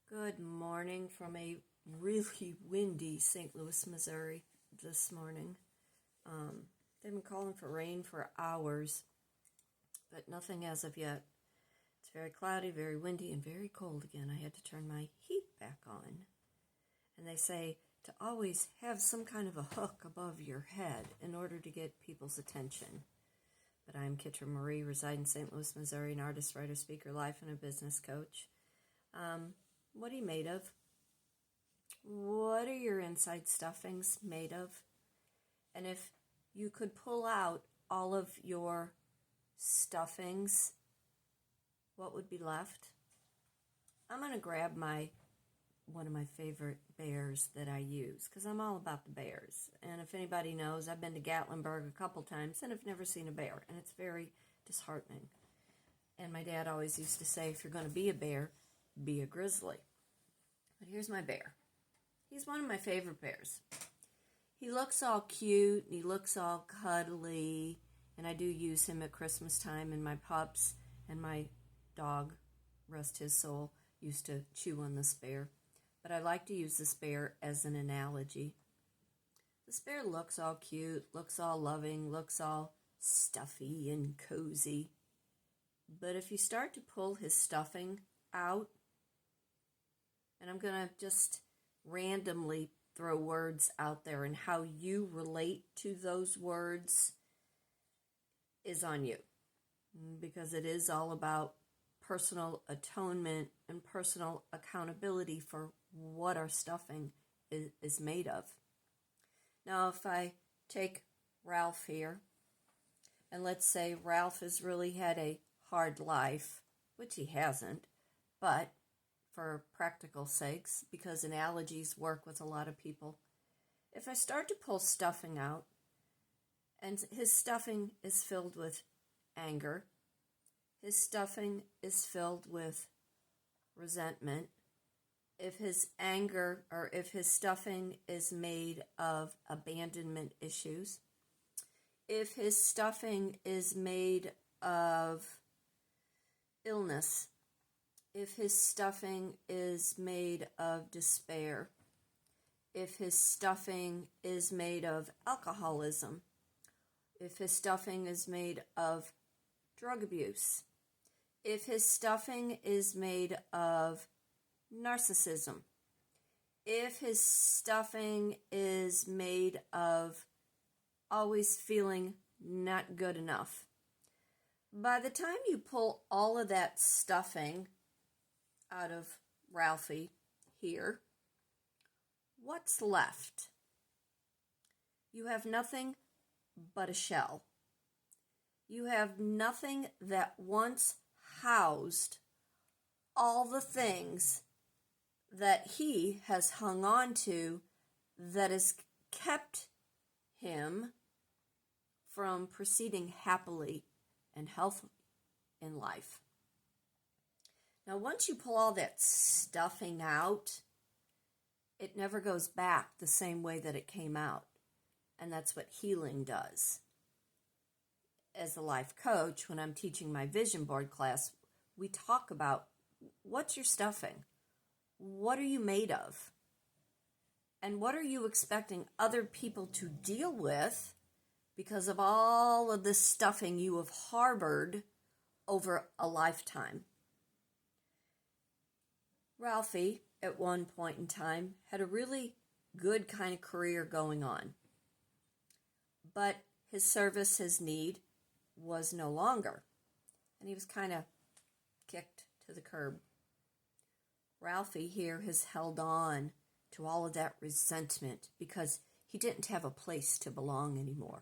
Good morning from a really windy St. Louis, Missouri this morning. They've been calling for rain for hours, but nothing as of yet. It's very cloudy, very windy, and very cold again. I had to turn my heat back on. And they say to always have some kind of a hook above your head in order to get people's attention. But I'm Kitryn Marie, reside in St. Louis, Missouri, an artist, writer, speaker, life, and a business coach. What are you made of? What are your inside stuffings made of? And if you could pull out all of your stuffings, what would be left? I'm going to grab one of my favorite bears that I use, because I'm all about the bears. And if anybody knows, I've been to Gatlinburg a couple times and I've never seen a bear, and it's very disheartening. And my dad always used to say, if you're going to be a bear, be a grizzly. But here's my bear. He's one of my favorite bears. He looks all cute, and he looks all cuddly, and I do use him at Christmas time, and my pups and my dog, rest his soul, used to chew on this bear. But I like to use this bear as an analogy. This bear looks all cute, looks all loving, looks all stuffy and cozy. But if you start to pull his stuffing out, and I'm going to just randomly throw words out there, and how you relate to those words is on you. Because it is all about personal atonement and personal accountability for what our stuffing is made of. Now, if I take Ralph here, and let's say Ralph has really had a hard life, which he hasn't, but for practical sakes, because analogies work with a lot of people. If I start to pull stuffing out, and his stuffing is filled with anger, his stuffing is filled with resentment, if his anger or if his stuffing is made of abandonment issues, if his stuffing is made of illness, if his stuffing is made of despair, if his stuffing is made of alcoholism, if his stuffing is made of drug abuse, if his stuffing is made of narcissism, if his stuffing is made of always feeling not good enough, by the time you pull all of that stuffing out of Ralphie here, what's left? You have nothing but a shell. You have nothing that once housed all the things that he has hung on to, that has kept him from proceeding happily and healthily in life. Now, once you pull all that stuffing out, it never goes back the same way that it came out. And that's what healing does. As a life coach, when I'm teaching my vision board class, we talk about, what's your stuffing? What are you made of? And what are you expecting other people to deal with because of all of this stuffing you have harbored over a lifetime? Ralphie, at one point in time, had a really good kind of career going on. But his service, his need, was no longer. And he was kind of kicked to the curb. Ralphie here has held on to all of that resentment because he didn't have a place to belong anymore.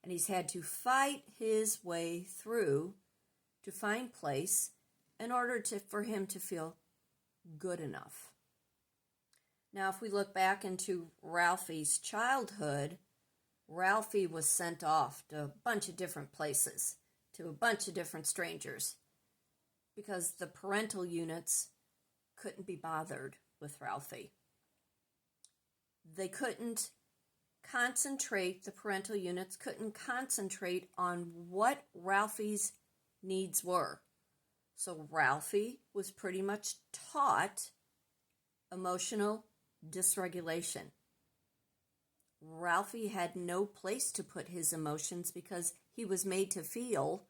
And he's had to fight his way through to find place in order for him to feel good enough. Now, if we look back into Ralphie's childhood, Ralphie was sent off to a bunch of different places, to a bunch of different strangers, because the parental units couldn't be bothered with Ralphie. They couldn't concentrate, the parental units couldn't concentrate on what Ralphie's needs were. So Ralphie was pretty much taught emotional dysregulation. Ralphie had no place to put his emotions because he was made to feel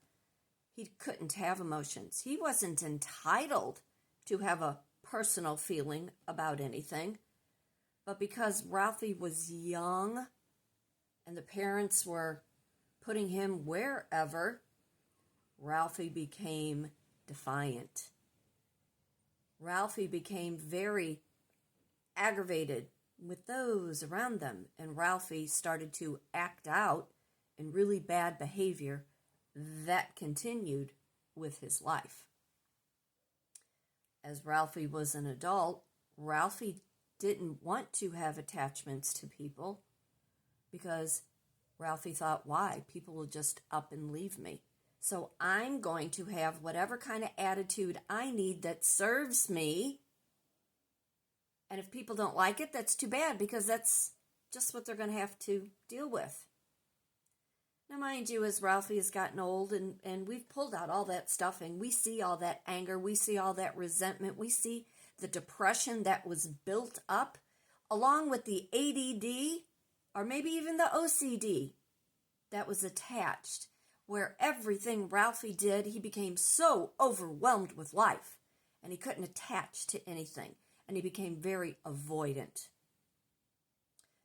he couldn't have emotions. He wasn't entitled to have a personal feeling about anything. But because Ralphie was young and the parents were putting him wherever, Ralphie became defiant. Ralphie became very aggravated with those around them, and Ralphie started to act out in really bad behavior that continued with his life. As Ralphie was an adult, Ralphie didn't want to have attachments to people because Ralphie thought, why? People will just up and leave me. So I'm going to have whatever kind of attitude I need that serves me. And if people don't like it, that's too bad, because that's just what they're going to have to deal with. Now, mind you, as Ralphie has gotten old and we've pulled out all that stuff and we see all that anger, we see all that resentment, we see the depression that was built up along with the ADD or maybe even the OCD that was attached, where everything Ralphie did, he became so overwhelmed with life and he couldn't attach to anything, and he became very avoidant.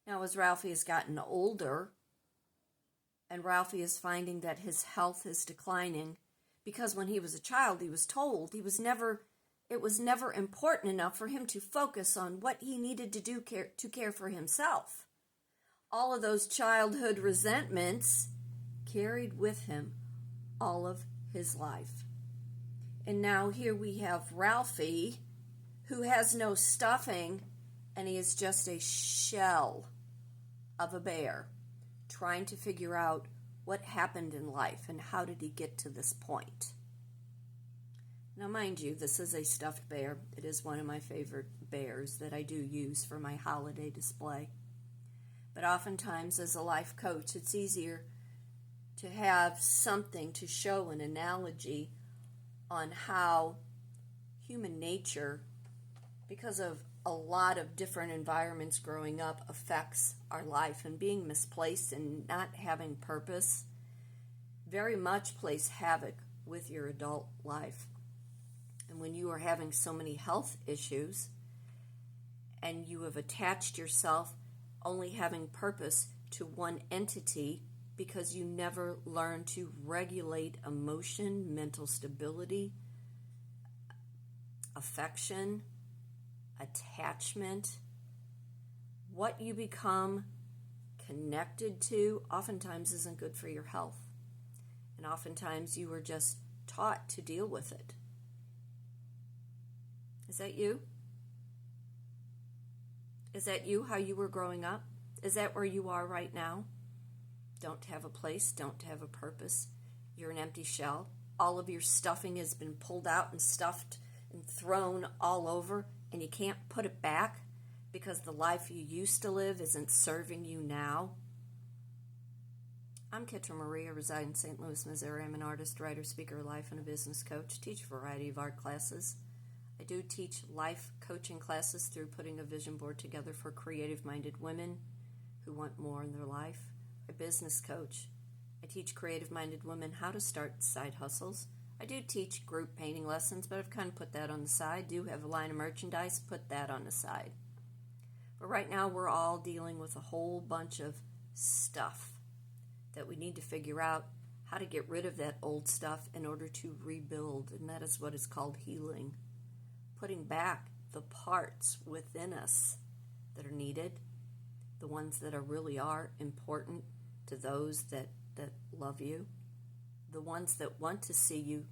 Now, as Ralphie has gotten older, and Ralphie is finding that his health is declining, because when he was a child, he was told it was never important enough for him to focus on what he needed to do to care for himself. All of those childhood resentments carried with him all of his life. And now here we have Ralphie, who has no stuffing, and he is just a shell of a bear, trying to figure out what happened in life and how did he get to this point. Now, mind you, this is a stuffed bear. It is one of my favorite bears that I do use for my holiday display. But oftentimes, as a life coach, it's easier to have something to show, an analogy on how human nature, because of a lot of different environments growing up, affects our life, and being misplaced and not having purpose very much plays havoc with your adult life. And when you are having so many health issues and you have attached yourself only having purpose to one entity because you never learn to regulate emotion, mental stability, affection, attachment, what you become connected to oftentimes isn't good for your health. And oftentimes you were just taught to deal with it. Is that you? Is that you, how you were growing up? Is that where you are right now? Don't have a place, don't have a purpose. You're an empty shell. All of your stuffing has been pulled out and stuffed and thrown all over, and you can't put it back because the life you used to live isn't serving you now. I'm Kitryn Marie. I reside in St. Louis, Missouri. I'm an artist, writer, speaker, life and a business coach. Teach a variety of art classes. I do teach life coaching classes through putting a vision board together for creative-minded women who want more in their life. A business coach. I teach creative-minded women how to start side hustles. I do teach group painting lessons, but I've kind of put that on the side. Do have a line of merchandise, put that on the side. But right now we're all dealing with a whole bunch of stuff that we need to figure out how to get rid of that old stuff in order to rebuild, and that is what is called healing. Putting back the parts within us that are needed, the ones that really are important to those that love you, the ones that want to see you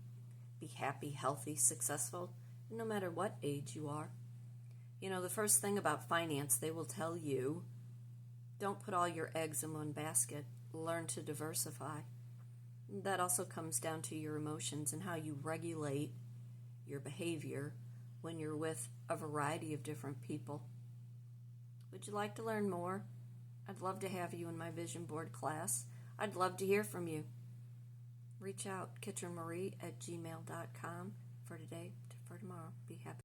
be happy, healthy, successful, no matter what age you are. You know, the first thing about finance, they will tell you, don't put all your eggs in one basket. Learn to diversify. That also comes down to your emotions and how you regulate your behavior when you're with a variety of different people. Would you like to learn more? I'd love to have you in my vision board class. I'd love to hear from you. Reach out, kitrynmarie@gmail.com for today, for tomorrow. Be happy.